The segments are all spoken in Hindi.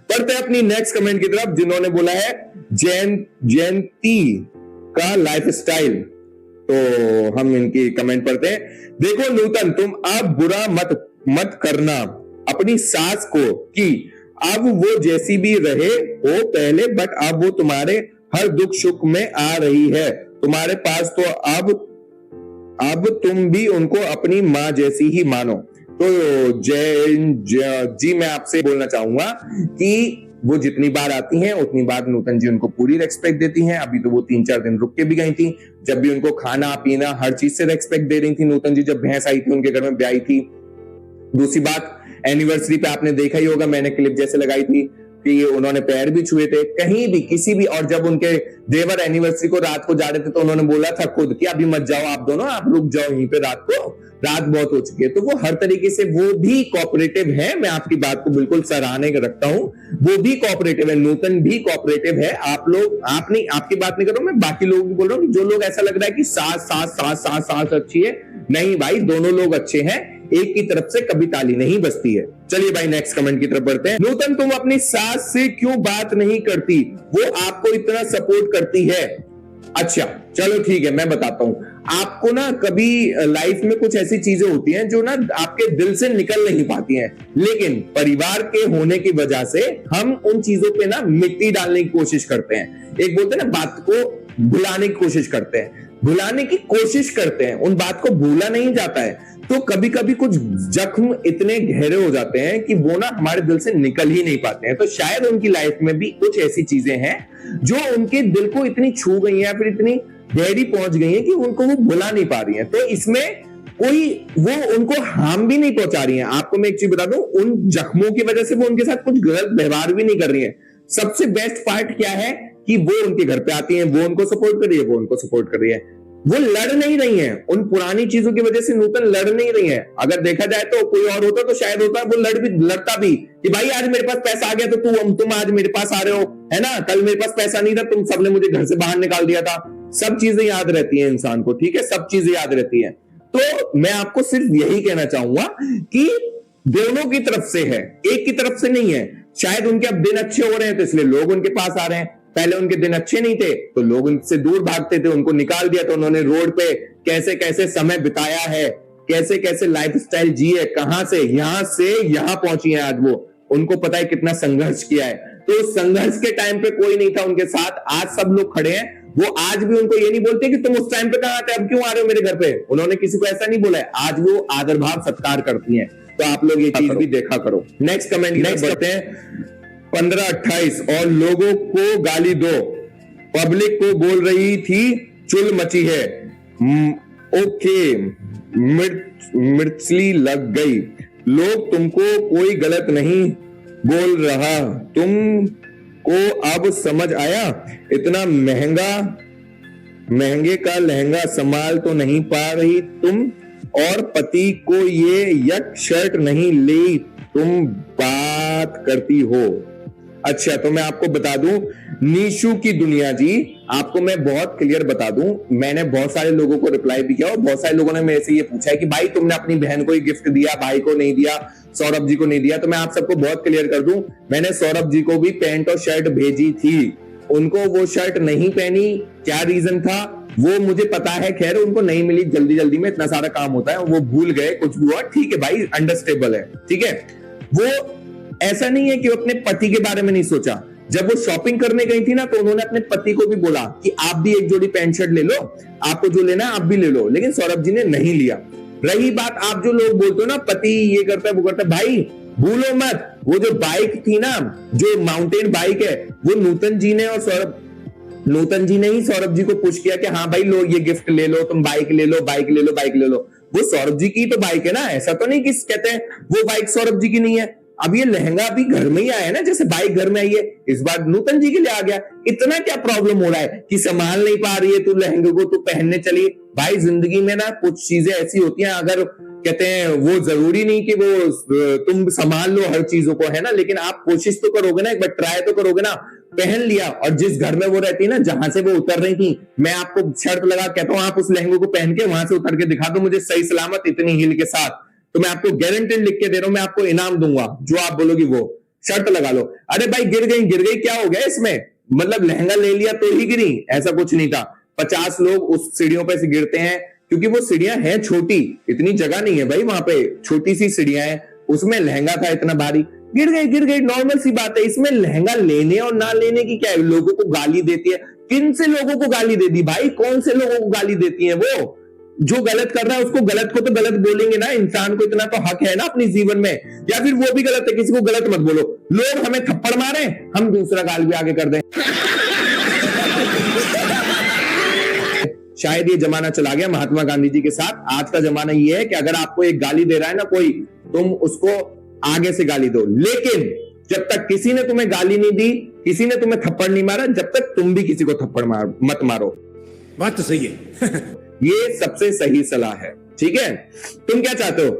पढ़ते हैं अपनी नेक्स्ट कमेंट की तरफ, जिन्होंने बोला है जयंती का लाइफस्टाइल। तो हम इनकी कमेंट पढ़ते हैं। देखो नूतन, तुम अब बुरा मत करना अपनी सास को कि अब वो जैसी भी रहे हो पहले, बट अब वो तुम्हारे हर दुख सुख में आ रही है तुम्हारे पास, तो अब तुम भी उनको अपनी माँ जैसी ही मानो। तो जी मैं आपसे बोलना चाहूंगा कि वो जितनी बार आती हैं उतनी बार नूतन जी उनको पूरी रेस्पेक्ट देती हैं। अभी तो वो 3-4 दिन रुक के भी गई थी, जब भी उनको खाना पीना हर चीज से रेस्पेक्ट दे रही थी नूतन जी। जब भैंस आई थी उनके घर में ब्याई थी। दूसरी बात, एनिवर्सरी पे आपने देखा ही होगा, मैंने क्लिप जैसे लगाई थी कि उन्होंने पैर भी छुए थे कहीं भी किसी भी। और जब उनके देवर एनिवर्सरी को रात को जा रहे थे तो उन्होंने बोला था खुद कि अभी मत जाओ आप दोनों, आप रुक जाओ यहीं पे, रात बहुत हो चुकी है। तो वो हर तरीके से वो भी कोऑपरेटिव है। मैं आपकी बात को बिल्कुल सराहने रखता हूं, वो भी कोऑपरेटिव है, नूतन भी कोऑपरेटिव है। आप लोग, आप नहीं, आपकी बात नहीं कर रहा हूं मैं, बाकी लोगों की बोल रहा हूं। जो लोग ऐसा लग रहा है कि सास अच्छी है, नहीं भाई, दोनों लोग अच्छे हैं, एक की तरफ से कभी ताली नहीं बजती है। चलिए भाई नेक्स्ट कमेंट की तरफ बढ़ते हैं। नूतन, तुम अपनी सास से क्यों बात नहीं करती, वो आपको इतना सपोर्ट करती है। अच्छा चलो ठीक है, मैं बताता हूं आपको ना। कभी लाइफ में कुछ ऐसी चीजें होती हैं जो ना आपके दिल से निकल नहीं पाती हैं, लेकिन परिवार के होने की वजह से हम उन चीजों पे ना मिट्टी डालने की कोशिश करते हैं। एक बोलते हैं ना, बात को भुलाने की कोशिश करते हैं, उन बात को भूला नहीं जाता है। तो कभी कभी कुछ जख्म इतने गहरे हो जाते हैं कि वो ना हमारे दिल से निकल ही नहीं पाते हैं। तो शायद उनकी लाइफ में भी कुछ ऐसी चीजें हैं जो उनके दिल को इतनी छू गई हैं, फिर इतनी गहरी पहुंच गई हैं कि उनको वो भुला नहीं पा रही हैं। तो इसमें कोई वो उनको हार्म भी नहीं पहुंचा रही हैं। आपको मैं एक चीज बता दूं, उन जख्मों की वजह से वो उनके साथ कुछ गलत व्यवहार भी नहीं कर रही हैं। सबसे बेस्ट पार्ट क्या है कि वो उनके घर पे आती हैं, वो उनको सपोर्ट कर रही है, वो उनको सपोर्ट कर रही है, वो लड़ नहीं रही हैं। उन पुरानी चीजों की वजह से नूतन लड़ नहीं रही हैं। अगर देखा जाए तो कोई और होता तो शायद होता वो लड़ता भी कि भाई आज मेरे पास पैसा आ गया तो तुम आज मेरे पास आ रहे हो, है ना, कल मेरे पास पैसा नहीं था, तुम सबने मुझे घर से बाहर निकाल दिया था। सब चीजें याद रहती हैं इंसान को, ठीक है, सब चीजें याद रहती हैं। तो मैं आपको सिर्फ यही कहना चाहूंगा कि दोनों की तरफ से है, एक की तरफ से नहीं है। शायद उनके अब दिन अच्छे हो रहे हैं तो इसलिए लोग उनके पास आ रहे हैं, पहले उनके दिन अच्छे नहीं थे तो लोग उनसे दूर भागते थे, उनको निकाल दिया तो उन्होंने रोड पे कैसे कैसे समय बिताया है, कैसे कैसे लाइफस्टाइल जी है, कहां से यहां पहुंची है आज वो, उनको पता है कितना संघर्ष किया है। तो संघर्ष के टाइम पे कोई नहीं था उनके साथ, आज सब लोग खड़े हैं। वो आज भी उनको ये नहीं बोलते कि तुम उस टाइम पे कहां थे, अब क्यों आ रहे हो मेरे घर पे, उन्होंने किसी को ऐसा नहीं बोला है। आज वो आदर भाव सत्कार करती हैं। तो आप लोग ये चीज भी देखा करो। नेक्स्ट कमेंट बढ़ते हैं। 15-28 और लोगों को गाली दो, पब्लिक को बोल रही थी चुल मची है। ओके, मिर्चली लग गई, लोग तुमको कोई गलत नहीं बोल रहा, तुमको अब समझ आया, इतना महंगे का लहंगा संभाल तो नहीं पा रही तुम, और पति को ये यक शर्ट नहीं ली, तुम बात करती हो। अच्छा तो मैं आपको बता दूं, नीशू की दुनिया जी, आपको मैं बहुत क्लियर बता दूं, मैंने बहुत सारे लोगों को रिप्लाई भी किया और बहुत सारे लोगों ने मेरे से ये पूछा है कि भाई तुमने अपनी बहन को ही गिफ्ट दिया, भाई को नहीं दिया, सौरभ जी को नहीं दिया। तो मैं आप सबको बहुत क्लियर कर दूं, मैंने सौरभ जी को भी पैंट और शर्ट भेजी थी, उनको वो शर्ट नहीं पहनी, क्या रीजन था वो मुझे पता है, खैर उनको नहीं मिली, जल्दी में इतना सारा काम होता है, वो भूल गए, कुछ भी हुआ, ठीक है भाई, अंडरस्टेबल है, ठीक है। वो ऐसा नहीं है कि वो अपने पति के बारे में नहीं सोचा। जब वो शॉपिंग करने गई थी ना तो उन्होंने अपने पति को भी बोला कि आप भी एक जोड़ी पैंट शर्ट ले लो, आपको जो लेना आप भी ले लो, लेकिन सौरभ जी ने नहीं लिया। रही बात आप जो लोग बोलते हो ना पति ये करता है वो करता है, भाई भूलो मत, वो जो बाइक थी ना, जो माउंटेन बाइक है, वो नूतन जी ने ही सौरभ जी को पुश किया कि हाँ भाई लो ये गिफ्ट ले लो, तुम बाइक ले लो। वो सौरभ जी की तो बाइक है ना, ऐसा तो नहीं कि कहते हैं वो बाइक सौरभ जी की नहीं है। अब ये लहंगा भी घर में ही आया ना, जैसे बाइक घर में आई है, इस बार नूतन जी के लिए आ गया। इतना क्या प्रॉब्लम हो रहा है कि संभाल नहीं पा रही है तू लहंगे को, तू पहनने चली। भाई जिंदगी में ना कुछ चीजें ऐसी होती हैं, अगर कहते हैं वो जरूरी नहीं कि वो तुम संभाल लो हर चीजों को, है ना, लेकिन आप कोशिश तो करोगे ना, एक बार ट्राई तो करोगे ना। पहन लिया, और जिस घर में वो रहती है ना, जहां से वो उतर रही थी, मैं आपको शर्त लगा कहता हूं आप उस लहंगे को पहन के वहां से उतर के दिखा दो मुझे सही सलामत इतनी हील के साथ, तो मैं आपको गारंटी लिख के दे रहा हूं, मैं आपको इनाम दूंगा जो आप बोलोगी वो। शर्त लगा लो। अरे भाई गिर गई क्या हो गया इसमें, मतलब लहंगा ले लिया तो ही गिरी, ऐसा कुछ नहीं था। 50 लोग उस सीढ़ियों पे से गिरते हैं क्योंकि वो सीढ़ियां हैं छोटी, इतनी जगह नहीं है भाई वहां पे, छोटी सी सीढ़ियां हैं, उसमें लहंगा था इतना भारी, गिर गई नॉर्मल सी बात है। इसमें लहंगा लेने और ना लेने की क्या है, लोगों को गाली देती है, किन से लोगों को गाली दे दी भाई, कौन से लोगों को गाली देती है वो, जो गलत कर रहा है उसको गलत को तो गलत बोलेंगे ना, इंसान को इतना तो हक है ना अपने जीवन में, या फिर वो भी गलत है, किसी को गलत मत बोलो। लोग हमें थप्पड़ मारे, हम दूसरा गाल भी आगे कर दें। शायद ये जमाना चला गया महात्मा गांधी जी के साथ, आज का जमाना ये है कि अगर आपको एक गाली दे रहा है ना कोई, तुम उसको आगे से गाली दो, लेकिन जब तक किसी ने तुम्हें गाली नहीं दी, किसी ने तुम्हें थप्पड़ नहीं मारा, जब तक तुम भी किसी को थप्पड़ मत मारो। बात तो सही है। ये सबसे सही सलाह है, ठीक है। तुम क्या चाहते हो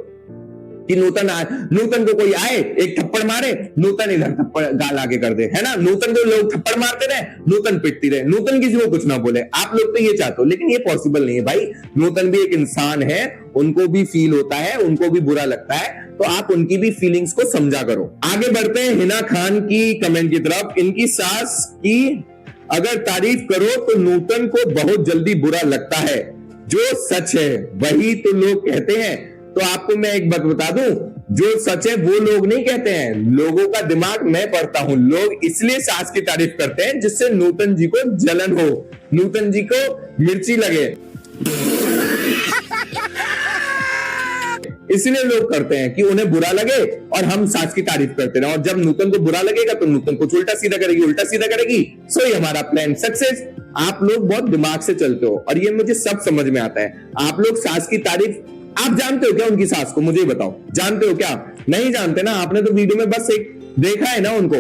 कि नूतन को कोई आए एक थप्पड़ मारे, नूतन इधर थप्पड़ गाल आगे कर दे, है ना, नूतन को लोग थप्पड़ मारते रहे, नूतन पिटती रहे, नूतन किसी को कुछ ना बोले, आप लोग तो ये चाहते हो, लेकिन ये पॉसिबल नहीं है भाई। नूतन भी एक इंसान है, उनको भी फील होता है, उनको भी बुरा लगता है, तो आप उनकी भी फीलिंग्स को समझा करो। आगे बढ़ते हैं हिना खान की कमेंट की तरफ। इनकी सास की अगर तारीफ करो तो नूतन को बहुत जल्दी बुरा लगता है, जो सच है वही तो लोग कहते हैं। तो आपको मैं एक बात बता दूं, जो सच है वो लोग नहीं कहते हैं, लोगों का दिमाग मैं पढ़ता हूं। लोग इसलिए सास की तारीफ करते हैं जिससे नूतन जी को जलन हो, नूतन जी को मिर्ची लगे, इसलिए लोग करते हैं कि उन्हें बुरा लगे और हम सास की तारीफ करते रहे, और जब नूतन को बुरा लगेगा तो नूतन कुछ उल्टा सीधा करेगी, सो ये हमारा प्लान सक्सेस। आप लोग बहुत दिमाग से चलते हो और ये मुझे सब समझ में आता है। आप लोग सास की तारीफ, आप जानते हो क्या उनकी सास को, मुझे बताओ, जानते हो क्या? नहीं जानते ना, आपने तो वीडियो में बस एक देखा है ना उनको,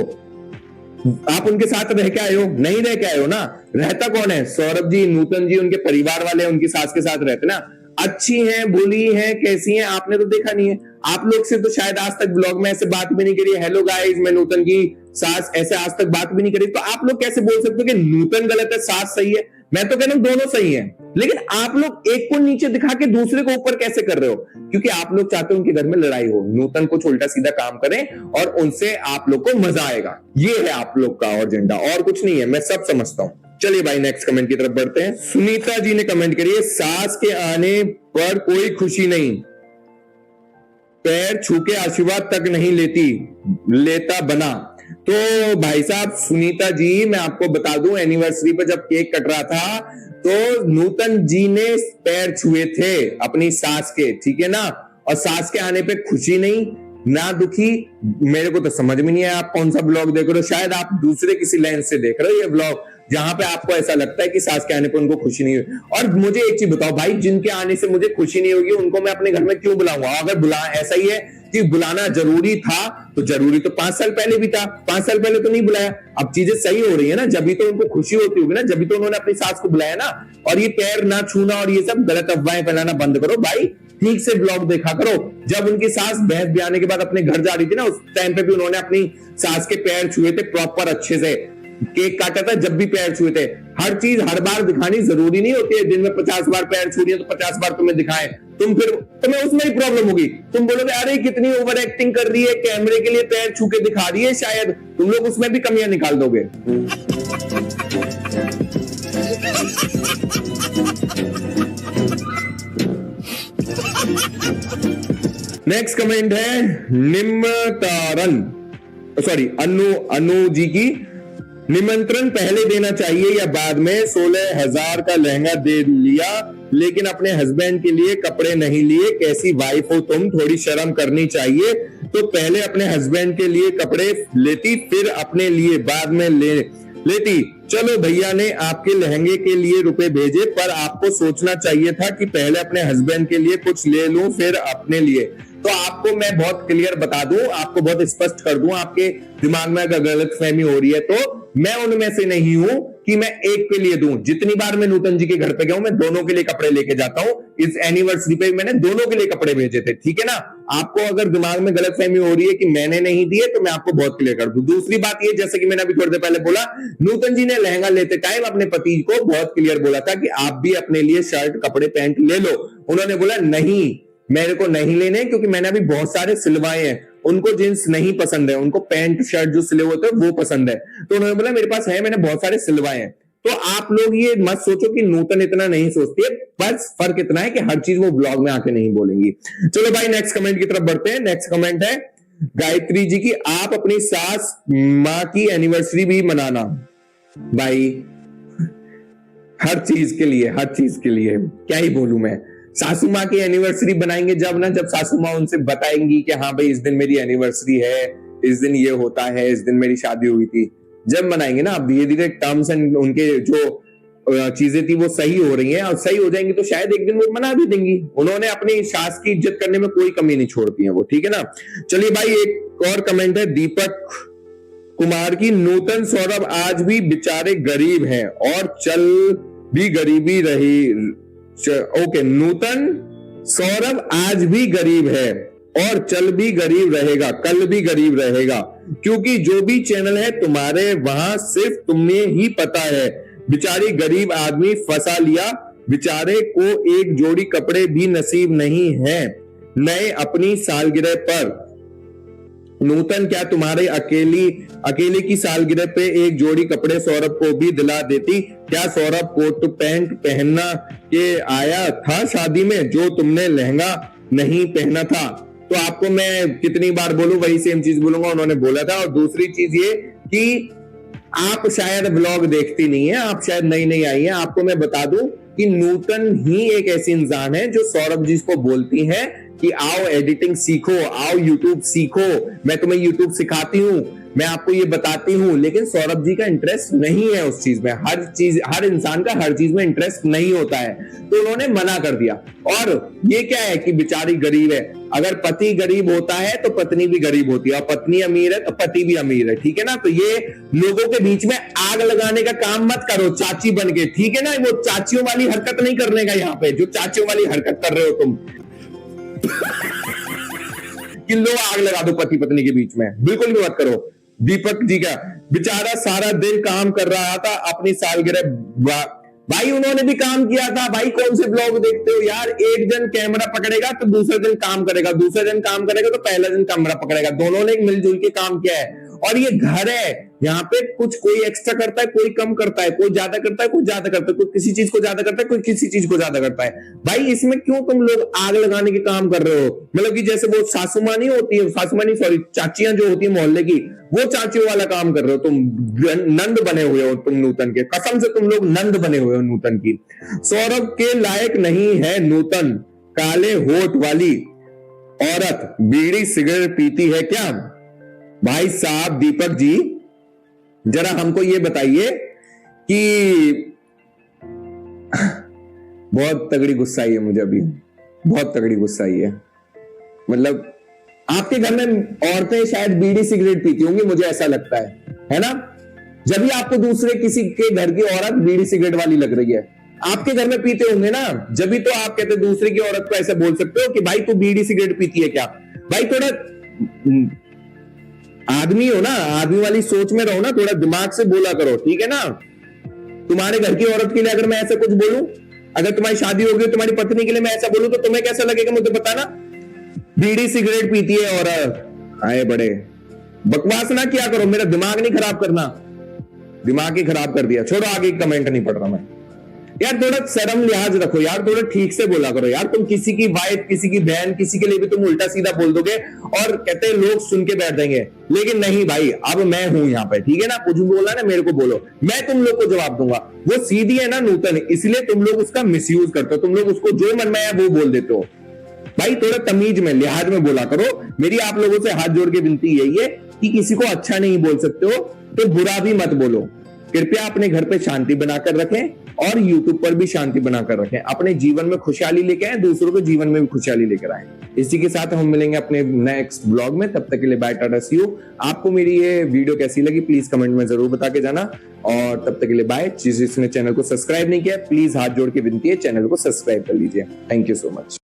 आप उनके साथ रह के आए हो, नहीं रह के आए हो ना। रहता कौन है? सौरभ जी, नूतन जी, उनके परिवार वाले उनकी सास के साथ रहते ना। अच्छी हैं, बुरी हैं, कैसी हैं, आपने तो देखा नहीं है। आप लोग से तो शायद आज तक ब्लॉग में ऐसे बात भी नहीं करी, हेलो गाइस मैं नूतन की सास, ऐसे आज तक बात भी नहीं करी, तो आप लोग कैसे बोल सकते हो कि नूतन गलत है सास सही है? मैं तो कह रहा हूं दोनों सही हैं, लेकिन आप लोग एक को नीचे दिखा के दूसरे को ऊपर कैसे कर रहे हो? क्योंकि आप लोग चाहते हो उनके घर में लड़ाई हो, नूतन कुछ उल्टा सीधा काम करें और उनसे आप लोग को मजा आएगा। ये है आप लोग का एजेंडा, और कुछ नहीं है, मैं सब समझता हूं। चलिए भाई नेक्स्ट कमेंट की तरफ बढ़ते हैं। सुनीता जी ने कमेंट करी है, सास के आने पर कोई खुशी नहीं, पैर छू के आशीर्वाद तक नहीं लेता बना। तो भाई साहब सुनीता जी, मैं आपको बता दूं, एनिवर्सरी पर जब केक कट रहा था तो नूतन जी ने पैर छुए थे अपनी सास के, ठीक है ना, और सास के आने पे खुशी नहीं ना दुखी। मेरे को तो समझ में नहीं आया आप कौन सा ब्लॉग देख रहे हो, शायद आप दूसरे किसी लेंस से देख रहे हो ये ब्लॉग, जहां पे आपको ऐसा लगता है कि सास के आने पे उनको खुशी नहीं हुई। और मुझे एक चीज बताओ भाई, जिनके आने से मुझे खुशी नहीं होगी उनको मैं अपने घर में क्यों बुलाऊंगा? अगर ऐसा ही है कि बुलाना जरूरी था तो जरूरी तो 5 साल पहले भी था, 5 साल पहले तो नहीं बुलाया। अब चीजें सही हो रही है ना, जब भी तो उनको खुशी होती होगी ना, जब भी तो उन्होंने अपनी सास को बुलाया ना। और ये पैर ना छूना और ये सब गलत अफवाहें फैलाना बंद करो भाई, ठीक से ब्लॉग देखा करो। जब उनकी सास भैंस ब्याने के बाद अपने घर जा रही थी ना, उस टाइम पे भी उन्होंने अपनी सास के पैर छुए थे प्रॉपर, अच्छे से केक काटा था, जब भी पैर छुए थे। हर चीज हर बार दिखानी जरूरी नहीं होती है, दिन में 50 बार पैर छू रही है तो 50 बार तुम्हें दिखाएं, तुम्हें उसमें ही प्रॉब्लम होगी। तुम बोलोगे अरे कितनी ओवर एक्टिंग कर रही है, कैमरे के लिए पैर छू के दिखा रही है, शायद तुम लोग उसमें भी कमियां निकाल दोगे। नेक्स्ट कमेंट है निमतारन, सॉरी अनु जी की, निमंत्रण पहले देना चाहिए या बाद में? 16,000 का लहंगा दे लिया लेकिन अपने हस्बैंड के लिए कपड़े नहीं लिए, कैसी वाइफ हो तुम, थोड़ी शर्म करनी चाहिए। तो पहले अपने हस्बैंड के लिए कपड़े लेती, फिर अपने लिए बाद में लेती। चलो भैया ने आपके लहंगे के लिए रुपए भेजे, पर आपको सोचना चाहिए था कि पहले अपने हस्बैंड के लिए कुछ ले लूं फिर अपने लिए। तो आपको मैं बहुत क्लियर बता दूं, आपको बहुत स्पष्ट कर दूं, आपके दिमाग में अगर गलतफहमी हो रही है तो मैं उनमें से नहीं हूं कि मैं एक के लिए दूं। जितनी बार मैं नूतन जी के घर पे गया हूं, मैं दोनों के लिए कपड़े लेके जाता हूं। इस एनिवर्सरी पे मैंने दोनों के लिए कपड़े भेजे थे, ठीक है ना। आपको अगर दिमाग में गलतफहमी हो रही है कि मैंने नहीं दिए, तो मैं आपको बहुत क्लियर कर दूं। दूसरी बात ये, जैसे कि मैंने अभी थोड़ी देर पहले बोला, नूतन जी ने लहंगा लेते टाइम अपने पति को बहुत क्लियर बोला था कि आप भी अपने लिए शर्ट कपड़े पैंट ले लो। उन्होंने बोला नहीं, मेरे को नहीं लेने, क्योंकि मैंने अभी बहुत सारे सिलवाए हैं। उनको जींस नहीं पसंद है, उनको पैंट शर्ट जो सिले होते हैं वो पसंद है। तो उन्होंने बोला मेरे पास है, मैंने बहुत सारे सिलवाए हैं। तो आप लोग ये मत सोचो कि नूतन इतना नहीं सोचती है, बस फर्क इतना है कि हर चीज वो ब्लॉग में आके नहीं बोलेंगी। चलो भाई नेक्स्ट कमेंट की तरफ बढ़ते हैं। नेक्स्ट कमेंट है गायत्री जी की, आप अपनी सास माँ की एनिवर्सरी भी मनाना। भाई हर चीज के लिए, हर चीज के लिए क्या ही बोलूं मैं। सासू माँ की एनिवर्सरी बनाएंगे जब ना, जब सासू माँ उनसे बताएंगी कि हाँ भाई इस दिन मेरी एनिवर्सरी है, इस दिन ये होता है, इस दिन मेरी शादी हुई थी, जब मनाएंगे ना। अब धीरे धीरे टर्म्स एंड उनके जो चीजें थी वो सही हो रही हैं और सही हो जाएंगी तो शायद एक दिन वो मना भी देंगी। उन्होंने अपनी सास की इज्जत करने में कोई कमी नहीं छोड़ती है वो, ठीक है ना। चलिए भाई एक और कमेंट है दीपक कुमार की, नूतन सौरभ आज भी बेचारे गरीब हैं और चल भी गरीबी रही। ओके, नूतन सौरभ आज भी गरीब है और चल भी गरीब रहेगा, कल भी गरीब रहेगा, क्योंकि जो भी चैनल है तुम्हारे वहां सिर्फ तुम्हें ही पता है। बेचारी गरीब आदमी फंसा लिया, बेचारे को एक जोड़ी कपड़े भी नसीब नहीं है नए अपनी सालगिरह पर। नूतन क्या तुम्हारे अकेले की सालगिरह पे एक जोड़ी कपड़े सौरभ को भी दिला देती? क्या सौरभ कोट पैंट पहनना के आया था शादी में जो तुमने लहंगा नहीं पहना था? तो आपको मैं कितनी बार बोलूं, वही सेम चीज बोलूंगा, उन्होंने बोला था। और दूसरी चीज ये कि आप शायद ब्लॉग देखती नहीं है, आप शायद नई नई आई है। आपको मैं बता दूं कि नूतन ही एक ऐसी इंसान है जो सौरभ जी को बोलती है कि आओ एडिटिंग सीखो, आओ यूट्यूब सीखो, मैं तुम्हें यूट्यूब सिखाती हूं, मैं आपको ये बताती हूं। लेकिन सौरभ जी का इंटरेस्ट नहीं है उस चीज में। हर इंसान का हर चीज में इंटरेस्ट नहीं होता है, तो उन्होंने मना कर दिया। और ये क्या है कि बेचारी गरीब है। अगर पति गरीब होता है तो पत्नी भी गरीब होती है, और पत्नी अमीर है तो पति भी अमीर है, ठीक है ना। तो ये लोगों के बीच में आग लगाने का काम मत करो चाची बन के, ठीक है ना। वो चाचियों वाली हरकत नहीं करने का यहाँ पे, जो चाचियों वाली हरकत कर रहे हो तुम कि लो आग लगा दो पति पत्नी के बीच में, बिल्कुल भी मत करो। दीपक जी का बेचारा सारा दिन काम कर रहा था अपनी सालगिरह। भाई उन्होंने भी काम किया था। भाई कौन से ब्लॉग देखते हो यार, एक दिन कैमरा पकड़ेगा तो दूसरे दिन काम करेगा, दूसरे दिन काम करेगा तो पहले दिन कैमरा पकड़ेगा। दोनों ने मिलजुल के काम किया है। और ये घर है, यहाँ पे कुछ कोई एक्स्ट्रा करता है, कोई कम करता है, कोई ज्यादा करता है, कोई ज्यादा करता है, कोई किसी चीज को ज्यादा करता है, कोई किसी चीज को ज्यादा करता है। भाई इसमें क्यों तुम लोग आग लगाने के काम कर रहे हो? मतलब कि जैसे वो सासुमा नहीं होती है, सासुमा नहीं सॉरी चाचियां जो होती है मोहल्ले की, वो चाचियों वाला काम कर रहे हो तुम। नंद बने हुए हो तुम नूतन के, कसम से तुम लोग नंद बने हुए हो नूतन की। सौरभ के लायक नहीं है नूतन, काले होठ वाली औरत बीड़ी सिगरेट पीती है क्या? भाई साहब दीपक जी जरा हमको ये बताइए कि बहुत तगड़ी गुस्सा आई है मुझे अभी, बहुत तगड़ी गुस्सा आई है। मतलब आपके घर में औरतें शायद बीड़ी सिगरेट पीती होंगी, मुझे ऐसा लगता है ना। जब भी आपको दूसरे किसी के घर की औरत बीड़ी सिगरेट वाली लग रही है, आपके घर में पीते होंगे ना, जब भी तो आप कहते दूसरे की औरत को ऐसे बोल सकते हो कि भाई तू बीड़ी सिगरेट पीती है क्या। भाई थोड़ा आदमी हो ना, आदमी वाली सोच में रहो ना, थोड़ा दिमाग से बोला करो, ठीक है ना। तुम्हारे घर की औरत के लिए अगर मैं ऐसा कुछ बोलूं, अगर तुम्हारी शादी होगी तुम्हारी पत्नी के लिए मैं ऐसा बोलूं, तो तुम्हें कैसा लगेगा मुझे बताना। बीड़ी सिगरेट पीती है औरत, आए बड़े बकवास ना किया करो, मेरा दिमाग नहीं खराब करना। दिमाग ही खराब कर दिया, छोड़ो आगे कमेंट नहीं पढ़ रहा मैं। यार थोड़ा शर्म लिहाज रखो यार, थोड़ा ठीक से बोला करो यार। तुम किसी की वाइफ, किसी की बहन, किसी के लिए भी तुम उल्टा सीधा बोल दोगे और कहते हैं लोग सुन के बैठ जाएंगे। लेकिन नहीं भाई, अब मैं हूं यहाँ पे, ठीक है ना। कुछ बोला ना मेरे को बोलो, मैं तुम लोग को जवाब दूंगा। वो सीधी है ना नूतन, इसलिए तुम लोग उसका मिसयूज करते हो, तुम लोग उसको जो मन में है वो बोल देते हो। भाई थोड़ा तमीज में लिहाज में बोला करो। मेरी आप लोगों से हाथ जोड़ के विनती यही है कि किसी को अच्छा नहीं बोल सकते हो तो बुरा भी मत बोलो। कृपया अपने घर पे शांति बनाकर रखें और YouTube पर भी शांति बनाकर रखें। अपने जीवन में खुशहाली लेके आए, दूसरों के जीवन में भी खुशहाली लेकर आए। इसी के साथ हम मिलेंगे अपने नेक्स्ट ब्लॉग में। तब तक के लिए बाय, टाटा, सी यू। आपको मेरी ये वीडियो कैसी लगी प्लीज कमेंट में जरूर बता के जाना। और तब तक के लिए बाय। जिसने चैनल को सब्सक्राइब नहीं किया प्लीज हाथ जोड़ के विनती है चैनल को सब्सक्राइब कर लीजिए। Thank you so much.